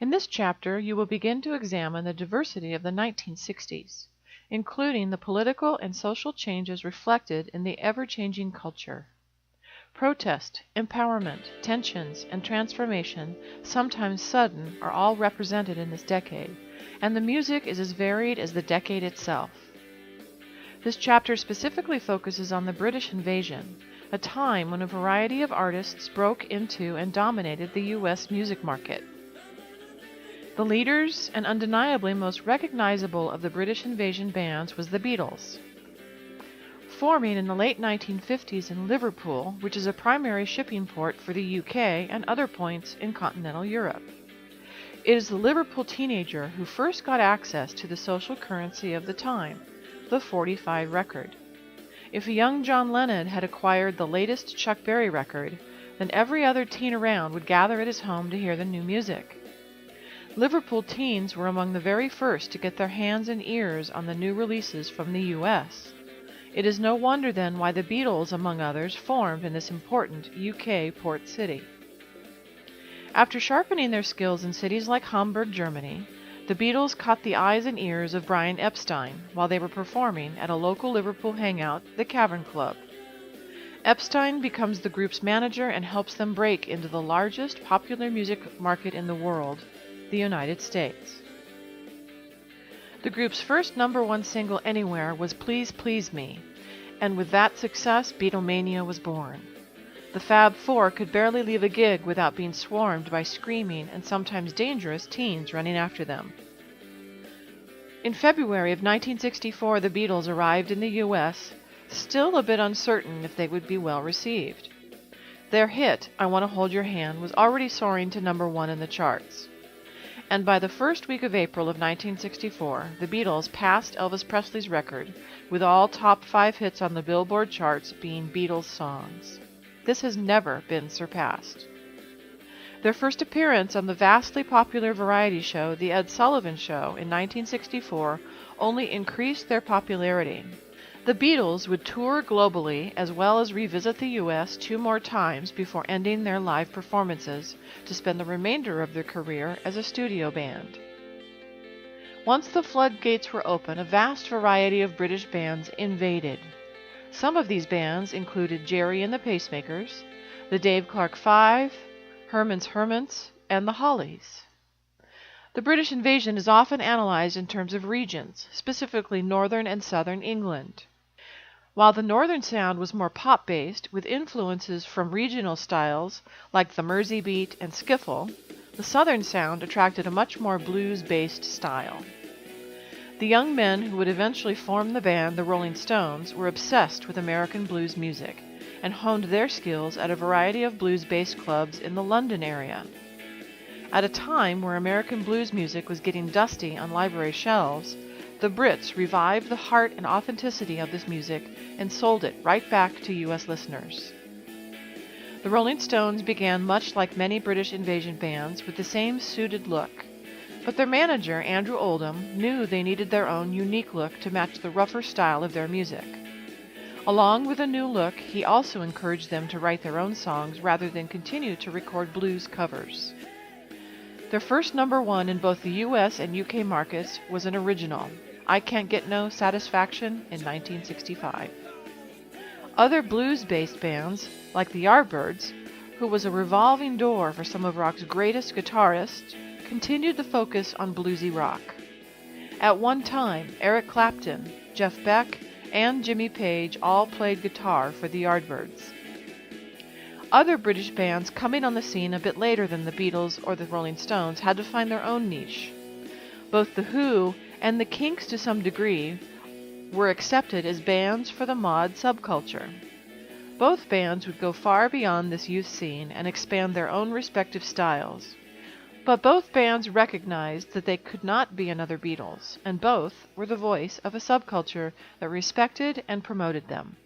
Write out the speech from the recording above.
In this chapter, you will begin to examine the diversity of the 1960s, including the political and social changes reflected in the ever-changing culture. Protest, empowerment, tensions, and transformation, sometimes sudden, are all represented in this decade, and the music is as varied as the decade itself. This chapter specifically focuses on the British invasion, a time when a variety of artists broke into and dominated the U.S. music market. The leaders and undeniably most recognizable of the British invasion bands was the Beatles. Forming in the late 1950s in Liverpool, which is a primary shipping port for the UK and other points in continental Europe. It is the Liverpool teenager who first got access to the social currency of the time, the 45 record. If a young John Lennon had acquired the latest Chuck Berry record, then every other teen around would gather at his home to hear the new music. Liverpool teens were among the very first to get their hands and ears on the new releases from the U.S. It is no wonder then why the Beatles, among others, formed in this important UK port city. After sharpening their skills in cities like Hamburg, Germany, the Beatles caught the eyes and ears of Brian Epstein while they were performing at a local Liverpool hangout, the Cavern Club. Epstein becomes the group's manager and helps them break into the largest popular music market in the world, the United States. The group's first #1 single anywhere was Please Please Me, and with that success, Beatlemania was born. The Fab Four could barely leave a gig without being swarmed by screaming and sometimes dangerous teens running after them. In February of 1964, the Beatles arrived in the U.S., still a bit uncertain if they would be well received. Their hit, I Want to Hold Your Hand, was already soaring to #1 in the charts. And by the first week of April of 1964, the Beatles passed Elvis Presley's record, with all top 5 hits on the Billboard charts being Beatles songs. This has never been surpassed. Their first appearance on the vastly popular variety show, The Ed Sullivan Show, in 1964, only increased their popularity. The Beatles would tour globally as well as revisit the U.S. 2 more times before ending their live performances to spend the remainder of their career as a studio band. Once the floodgates were open, a vast variety of British bands invaded. Some of these bands included Jerry and the Pacemakers, the Dave Clark Five, Herman's Hermits, and the Hollies. The British invasion is often analyzed in terms of regions, specifically northern and southern England. While the northern sound was more pop-based, with influences from regional styles like the Mersey beat and skiffle, the southern sound attracted a much more blues-based style. The young men who would eventually form the band, the Rolling Stones, were obsessed with American blues music and honed their skills at a variety of blues-based clubs in the London area. At a time where American blues music was getting dusty on library shelves, the Brits revived the heart and authenticity of this music and sold it right back to U.S. listeners. The Rolling Stones began much like many British invasion bands with the same suited look, but their manager, Andrew Oldham, knew they needed their own unique look to match the rougher style of their music. Along with a new look, he also encouraged them to write their own songs rather than continue to record blues covers. Their first #1 in both the U.S. and UK markets was an original, I Can't Get No Satisfaction, in 1965. Other blues-based bands, like the Yardbirds, who was a revolving door for some of rock's greatest guitarists, continued the focus on bluesy rock. At one time, Eric Clapton, Jeff Beck, and Jimmy Page all played guitar for the Yardbirds. Other British bands coming on the scene a bit later than the Beatles or the Rolling Stones had to find their own niche. Both The Who and the Kinks, to some degree, were accepted as bands for the mod subculture. Both bands would go far beyond this youth scene and expand their own respective styles. But both bands recognized that they could not be another Beatles, and both were the voice of a subculture that respected and promoted them.